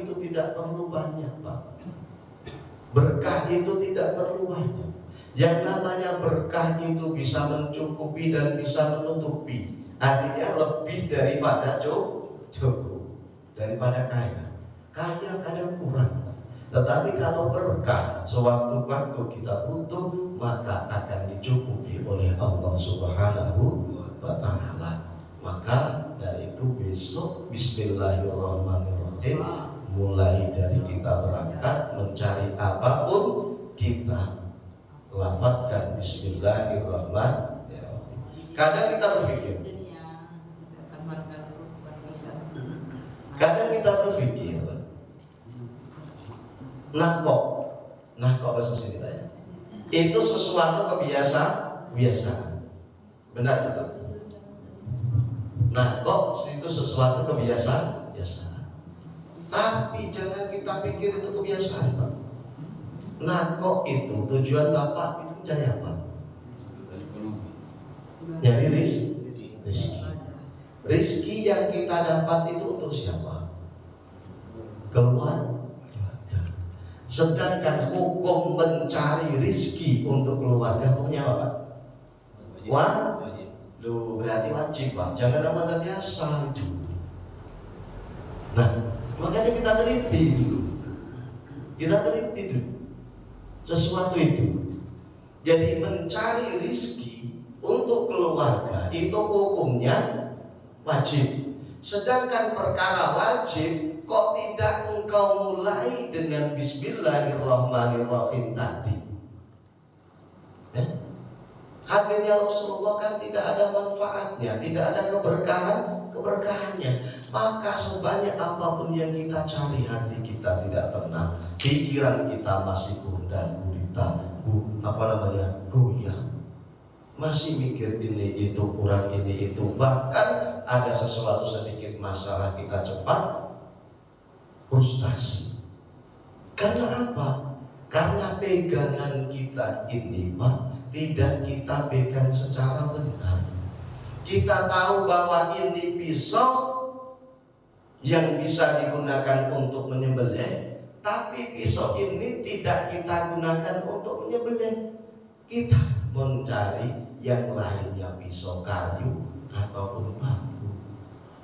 itu tidak perlu banyak, Pak. Berkah itu tidak perlu banyak. Yang namanya berkah itu bisa mencukupi dan bisa menutupi. Artinya lebih daripada cukup, daripada kaya. Kaya kadang kurang. Tetapi kalau berkah, sewaktu-waktu kita butuh, maka akan dicukupi oleh Allah Subhanahu wa Ta'ala. Maka dari itu besok Bismillahirrahmanirrahim, mulai dari kita berangkat mencari apapun, kita lafadzkan Bismillahirrahmanirrahim. Kadang kita berpikir, nah kok bahasa sini ya? Itu sesuatu kebiasaan. Benar tidak? Nah kok itu sesuatu kebiasaan. Tapi jangan kita pikir itu kebiasaan, Pak. Nah kok itu tujuan Bapak itu mencari apa? Nyari rizki. Rizki yang kita dapat itu untuk siapa? Keluarga. Sedangkan hukum mencari rizki untuk keluarga hukumnya apa? Berarti wajib, Pak. Jangan nama biasa itu. Nah, makanya kita teliti dulu. Sesuatu itu. Jadi mencari rizki untuk keluarga itu hukumnya wajib. Sedangkan perkara wajib kok tidak engkau mulai dengan Bismillahirrahmanirrahim tadi? Hadirnya Rasulullah kan tidak ada manfaatnya, tidak ada keberkahannya. Maka sebanyak apapun yang kita cari, hati kita tidak tenang, pikiran kita masih gundah gulita, goyang, masih mikir ini itu kurang, ini itu, bahkan ada sesuatu sedikit masalah kita cepat frustasi. Karena apa? Karena pegangan kita ini, Pak, tidak kita pegang secara benar. Kita tahu bahwa ini pisau yang bisa digunakan untuk menyembelih, tapi pisau ini tidak kita gunakan untuk menyembelih. Kita mencari yang lainnya, pisau kayu ataupun bambu.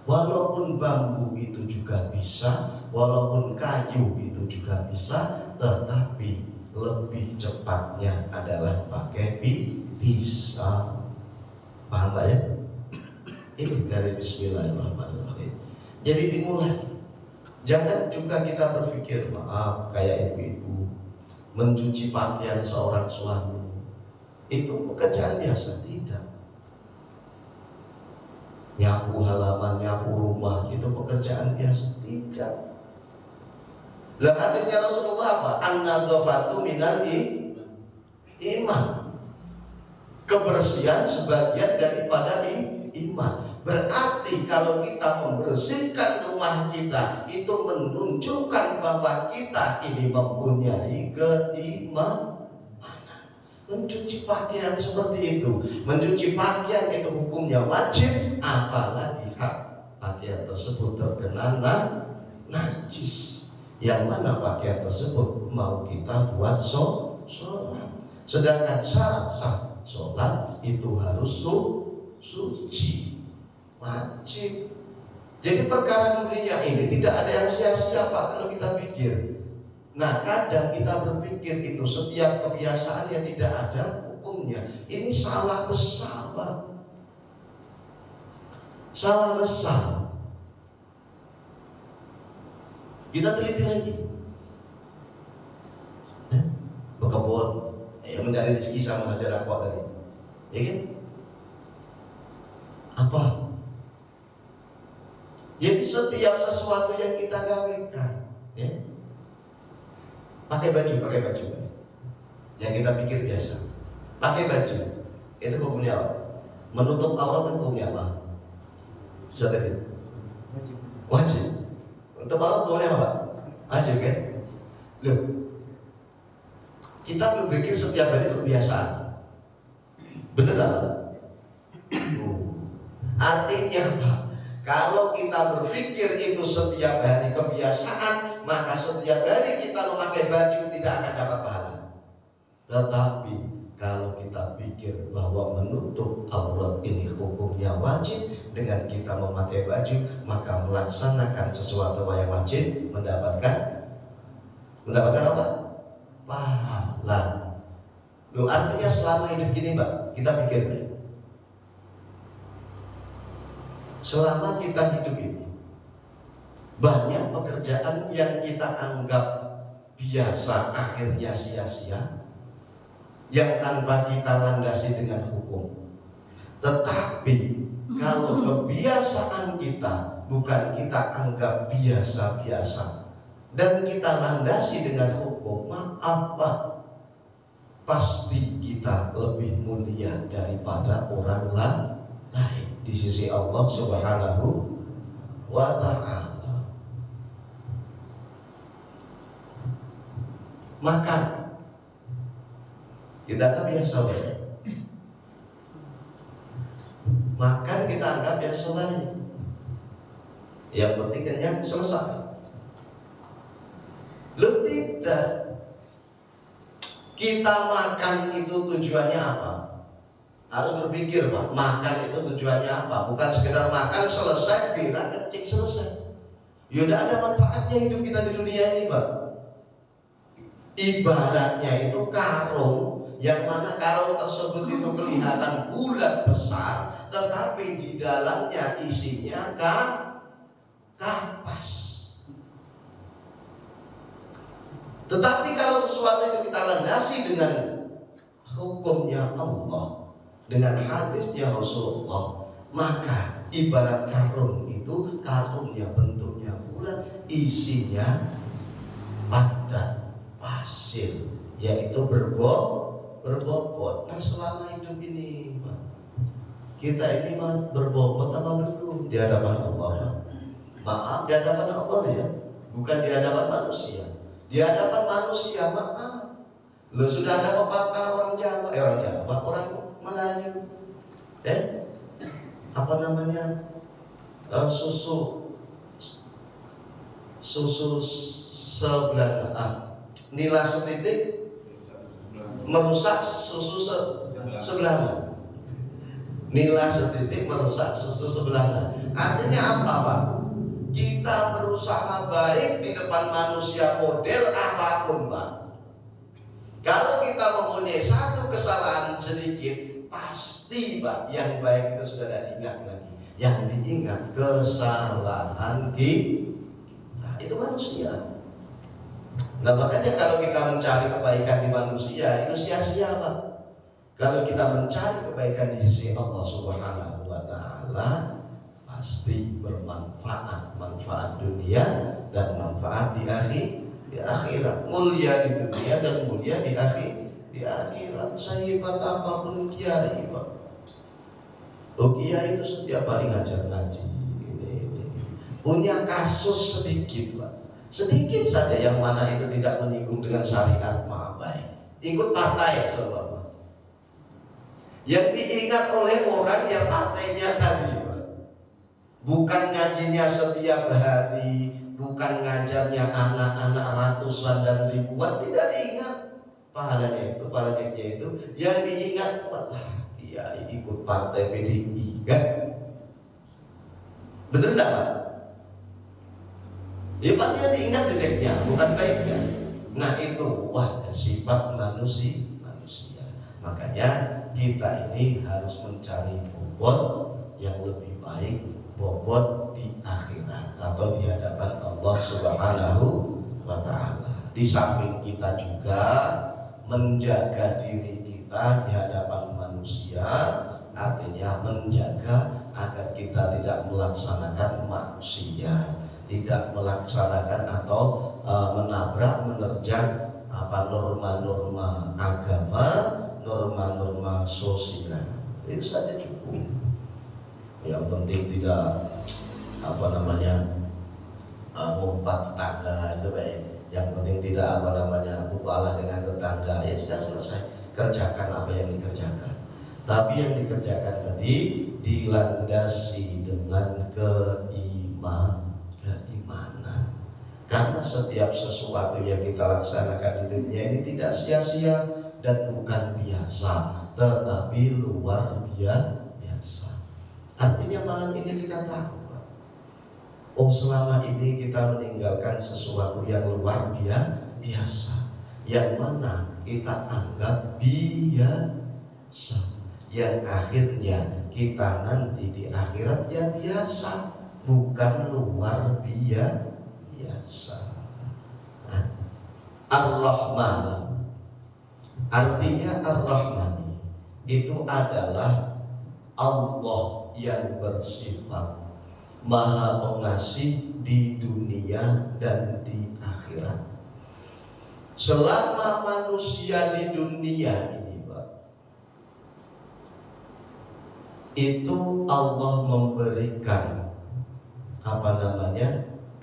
Walaupun bambu itu juga bisa, walaupun kayu itu juga bisa, tetapi lebih cepatnya adalah pakai pisau. Paham Pak ya? Ini dari Bismillahirrahmanirrahim. Jadi dimulai. Jangan juga kita berpikir, maaf, kayak ibu-ibu mencuci pakaian seorang suami itu pekerjaan biasa. Tidak. Nyapu halaman, nyapu rumah itu pekerjaan biasa. Tidak. Lah hadisnya Rasulullah apa? An-nadzafatu minal iman. Kebersihan sebagian daripada iman. Berarti kalau kita membersihkan rumah kita, itu menunjukkan bahwa kita ini mempunyai keimanan. Mencuci pakaian seperti itu, mencuci pakaian itu hukumnya wajib, apalagi hak pakaian tersebut terkena najis. Yang mana pakaian tersebut mau kita buat sholat. Sedangkan syarat sah sholat itu harus suci, wajib. Jadi perkara dunia ini tidak ada yang sia-sia, Pak, kalau kita pikir. Nah kadang kita berpikir itu setiap kebiasaan yang tidak ada hukumnya. Ini salah besar, Pak. Salah besar. Kita teliti lagi. Berkebun, mencari rezeki sama saja dakwah tadi. Ya kan? Apa? Jadi setiap sesuatu yang kita gawekan, ya, pakai baju. Yang kita pikir biasa. Pakai baju. Itu hukumnya apa? Menutup aurat itu hukumnya apa? Bisa tadi? Wajib. Untuk aurat hukumnya apa? Wajib kan? Loh, kita berpikir setiap hari itu kebiasaan. Bener tak? Artinya apa? Kalau kita berpikir itu setiap hari kebiasaan, maka setiap hari kita memakai baju tidak akan dapat pahala. Tetapi kalau kita pikir bahwa menutup aurat ini hukumnya wajib, dengan kita memakai baju maka melaksanakan sesuatu yang wajib mendapatkan apa? Pahala. Loh, artinya selama hidup gini Mbak, kita pikir deh. Selama kita hidup ini banyak pekerjaan yang kita anggap biasa akhirnya sia-sia, yang tanpa kita landasi dengan hukum. Tetapi kalau kebiasaan kita bukan kita anggap biasa-biasa dan kita landasi dengan hukum, maaf Pak, pasti kita lebih mulia daripada orang lain di sisi Allah Subhanahu wa ta'ala. Makan kita anggap biasa baik. Makan kita anggap biasa baik. Yang penting kenyang, selesai. Lu tidak. Kita makan itu tujuannya apa? Harus berpikir Pak, makan itu tujuannya apa? Bukan sekedar makan selesai, bira kencing selesai. Ya udah ada manfaatnya hidup kita di dunia ini Pak. Ibaratnya itu karung, yang mana karung tersebut itu kelihatan bulat besar, tetapi di dalamnya isinya kapas. Tetapi kalau sesuatu itu kita landasi dengan hukumnya Allah, dengan hadisnya Rasulullah, maka ibarat karung itu, karungnya bentuknya bulat, isinya padat pasir, yaitu berbobot. Nah selama hidup ini kita ini berbobot apa dulu di hadapan Allah? Maaf, di hadapan Allah ya, bukan di hadapan manusia. Di hadapan manusia maaf. Lo sudah ada pepatah orang Jawa, orang Melayu, apa namanya, susu sebelah nila setitik merusak susu sebelah. Nila setitik merusak susu sebelah. Artinya apa Pak? Kita berusaha baik di depan manusia model apapun Pak. Kalau kita mempunyai satu kesalahan sedikit, pasti Pak yang baik itu sudah tidak diingat lagi. Yang diingat kesalahan kita. Itu manusia. Nah makanya kalau kita mencari kebaikan di manusia itu sia-sia Pak. Kalau kita mencari kebaikan di sisi Allah Subhanahu wa ta'ala, pasti bermanfaat, manfaat dunia dan manfaat di akhirat. Mulia di dunia dan mulia di akhirat. Sehebat apapun kiai Pak, kiai itu setiap hari ngajar ngaji. Punya kasus sedikit Pak, sedikit saja yang mana itu tidak menyinggung dengan syariat, maaf baik. Ikut partai saudara. Yang diingat oleh orang yang partainya tadi Pak, bukan ngajinya setiap hari, bukan ngajarnya anak-anak ratusan dan ribuan, tidak diingat. Pahalanya dia itu yang diingat, wah dia ikut partai PDI kan? Bener enggak Pak? Ya pasti yang diingat jeleknya, bukan baiknya. Nah itu sifat manusia. Makanya kita ini harus mencari bobot yang lebih baik, bobot di akhirat atau di hadapan Allah Subhanahu wa ta'ala. Di samping kita juga menjaga diri kita di hadapan manusia, artinya menjaga agar kita tidak melaksanakan maksiat, tidak melaksanakan atau menabrak, menerjang norma-norma agama, norma-norma sosial. Itu saja cukup. Yang penting tidak ngumpat tetangga itu baik. Yang penting tidak bubalah dengan tetangga, ya sudah selesai. Kerjakan apa yang dikerjakan. Tapi yang dikerjakan tadi dilandasi dengan keimanan. Karena setiap sesuatu yang kita laksanakan di dunia ini tidak sia-sia dan bukan biasa, tetapi luar biasa. Artinya malam ini kita tahu, oh selama ini kita meninggalkan sesuatu yang luar biasa, yang mana kita anggap biasa, yang akhirnya kita nanti di akhirat ya biasa, bukan luar biasa. Ar-Rahman, artinya Ar-Rahmani itu adalah Allah yang bersifat Maha Pengasih di dunia dan di akhirat. Selama manusia di dunia ini, Pak, itu Allah memberikan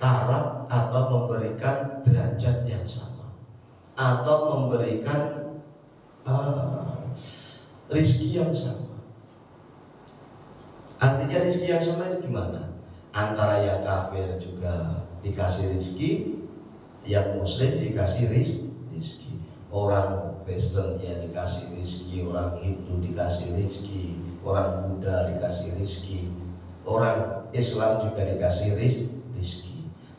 taraf atau memberikan derajat yang sama, atau memberikan rizki yang sama. Artinya rizki yang sama itu gimana? Antara yang kafir juga dikasih rizki, yang muslim dikasih rizki, orang Kristen ya dikasih rizki, orang Hindu dikasih rizki, orang Buddha dikasih rizki, orang Islam juga dikasih rizki.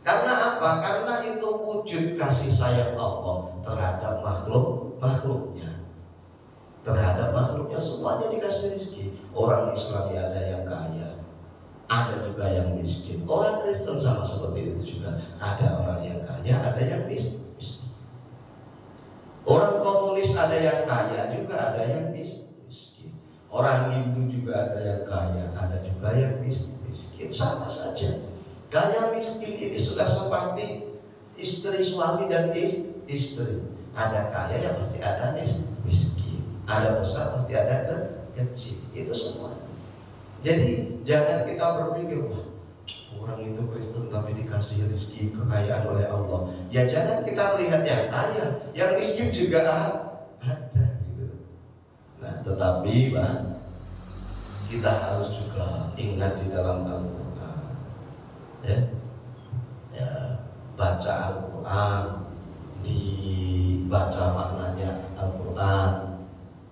Karena apa? Karena itu wujud kasih sayang Allah terhadap makhluknya. Terhadap makhluknya semuanya dikasih rizki. Orang Islam ya ada yang kaya, ada juga yang miskin. Orang Kristen sama seperti itu juga. Ada orang yang kaya, ada yang miskin. Orang komunis ada yang kaya juga, ada yang miskin. Orang Hindu juga ada yang kaya, ada juga yang miskin. Sama saja. Kaya miskin ini sudah seperti istri suami dan istri. Ada kaya ya pasti ada miskin. Ada besar pasti ada kecil. Itu semua. Jadi jangan kita berpikir, wah orang itu Kristen tapi dikasih rezeki kekayaan oleh Allah. Ya jangan kita melihat yang kaya, yang miskin juga ada gitu. Nah tetapi Pak, kita harus juga ingat di dalam Al-Quran, ya baca Al-Quran, dibaca maknanya Al-Quran,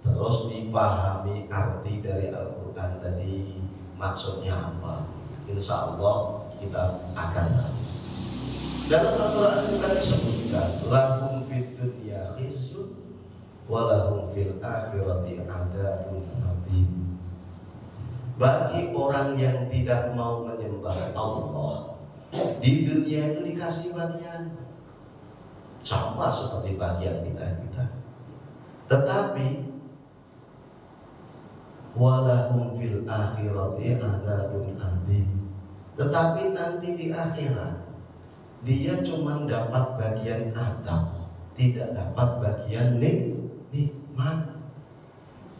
terus dipahami arti dari Al-Quran tadi maksudnya apa. Insya Allah kita akan tahu. Dalam Al-Quran juga disebutkan lahum fid dunya khizyun wa lahum fil akhirati adzabun adzim. Bagi orang yang tidak mau menyembah Allah, di dunia itu dikasih bagian sama seperti bagian kita. Tetapi walahum fil akhirati adzabun adzim. Tetapi nanti di akhirat dia cuma dapat bagian azab, tidak dapat bagian nikmat.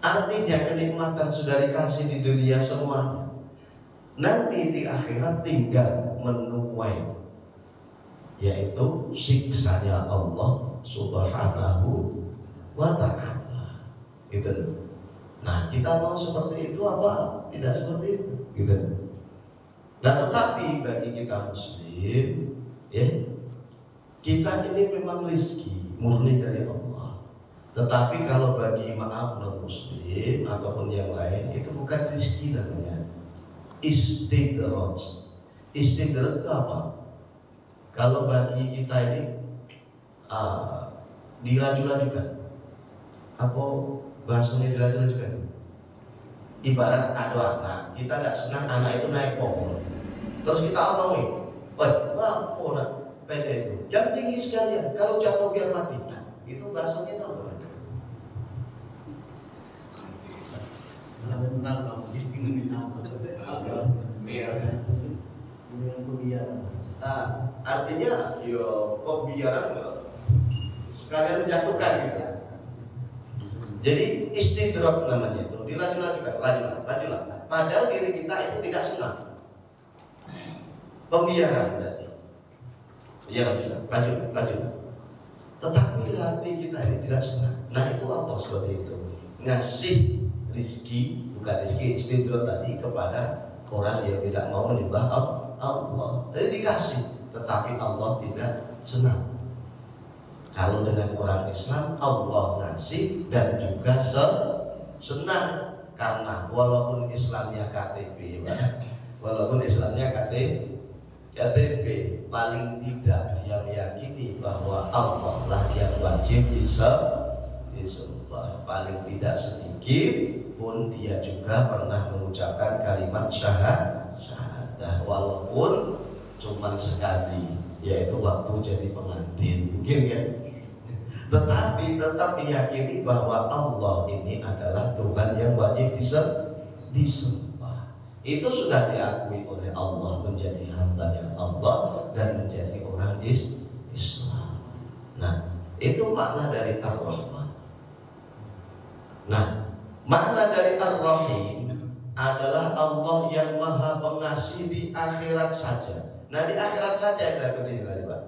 Artinya kenikmatan sudah dikasih di dunia semuanya. Nanti di akhirat tinggal menuai, yaitu siksanya Allah Subhanahu wa ta'ala. Gitu. Nah, kita mau seperti itu apa? Tidak seperti itu. Gitu. Nah, tetapi bagi kita muslim, ya, kita ini memang rezeki murni dari Allah. Tetapi kalau bagi non muslim ataupun yang lain itu bukan rezeki namanya. Istidraj. Istidraj itu apa? Kalau bagi kita ini diraju-rajukan. Apa bahasanya diraju-rajukan? Ibarat ada anak, kita tidak senang anak itu naik pohon. Terus kita omongin, wah pohon pede itu, yang tinggi sekalian, kalau jatuh biar mati. Nah, itu bahasanya tahu apa? Artinya, yo pembiaran sekalian menjatuhkan gitu. Jadi istidrak namanya itu, dilanjutkan, lanjutlah. Padahal diri kita itu tidak senang. Pembiaran berarti. Ya lanjutlah. Tetapi hati kita ini tidak senang. Nah itu apa seperti itu? Ngasih rizki, bukan rizki, istidrak tadi kepada orang yang tidak mau menyembah Allah. Jadi dikasih, tetapi Allah senang. Kalau dengan orang Islam Allah ngasih dan juga senang, karena walaupun Islamnya KTP, walaupun Islamnya KTP, paling tidak dia meyakini bahwa Allah lah yang wajib disembah. Paling tidak sedikit pun dia juga pernah mengucapkan kalimat syahadah, walaupun cuman sekali, yaitu waktu jadi pengantin, mungkin kan. Tetapi tetap meyakini bahwa Allah ini adalah Tuhan yang wajib disembah. Itu sudah diakui oleh Allah, menjadi hamba-Nya Allah dan menjadi orang Islam. Nah, itu makna dari Ar-Rahman. Nah, makna dari Ar-Rahim adalah Allah yang maha pengasih di akhirat saja. Nah, di akhirat saja ada begini tadi, Pak.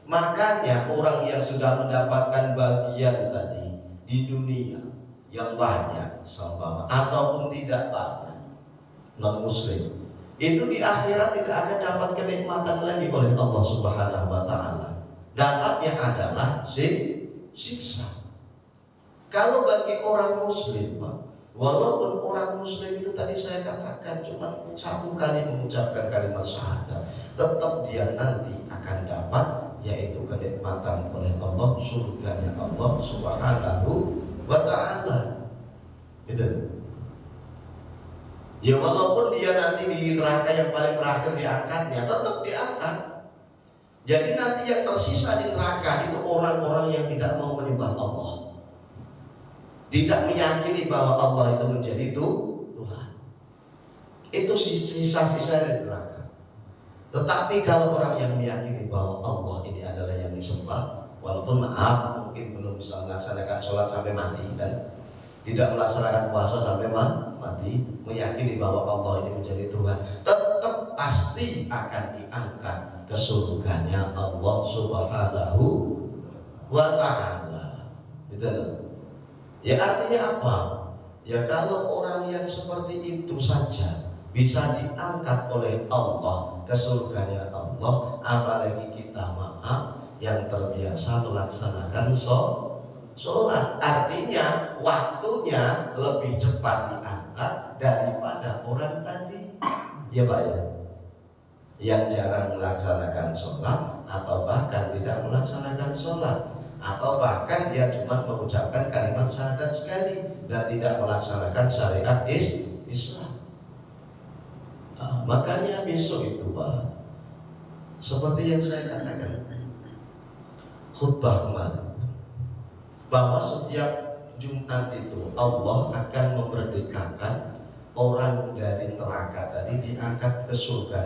Makanya orang yang sudah mendapatkan bagian tadi di dunia yang banyak seumpama ataupun tidak banyak, non muslim, itu di akhirat tidak akan dapat kenikmatan lagi oleh Allah Subhanahu wa taala. Dapatnya adalah siksa. Kalau bagi orang muslim, walaupun orang muslim itu tadi saya katakan cuma satu kali mengucapkan kalimat syahadat, tetap dia nanti akan dapat, yaitu kenikmatan oleh Allah, surganya Allah Subhanahu wa ta'ala. Gitu. Ya walaupun dia nanti di neraka yang paling terakhir diangkatnya, tetap diangkat. Jadi nanti yang tersisa di neraka itu orang-orang yang tidak mau menyembah Allah, tidak meyakini bahwa Allah itu menjadi Tuhan. Itu sisa-sisa dari neraka. Tetapi kalau orang yang meyakini bahwa Allah ini adalah yang disembah, walaupun maaf mungkin belum bisa melaksanakan sholat sampai mati, dan tidak melaksanakan puasa sampai mati, meyakini bahwa Allah ini menjadi Tuhan, tetap pasti akan diangkat ke surganya Allah Subhanahu wa ta'ala. Gitu. Ya artinya apa? Ya kalau orang yang seperti itu saja bisa diangkat oleh Allah ke surganya Allah, apalagi kita maaf yang terbiasa melaksanakan sholat. Artinya waktunya lebih cepat diangkat daripada orang tadi, ya Pak ya, yang jarang melaksanakan sholat atau bahkan tidak melaksanakan sholat, atau bahkan dia cuma mengucapkan kalimat syahadat sekali dan tidak melaksanakan syariat Islam. Makanya besok itu Pak, seperti yang saya katakan khutbah kemarin, bahwa setiap Jumat itu Allah akan memerdekakan orang dari neraka tadi, diangkat ke surga.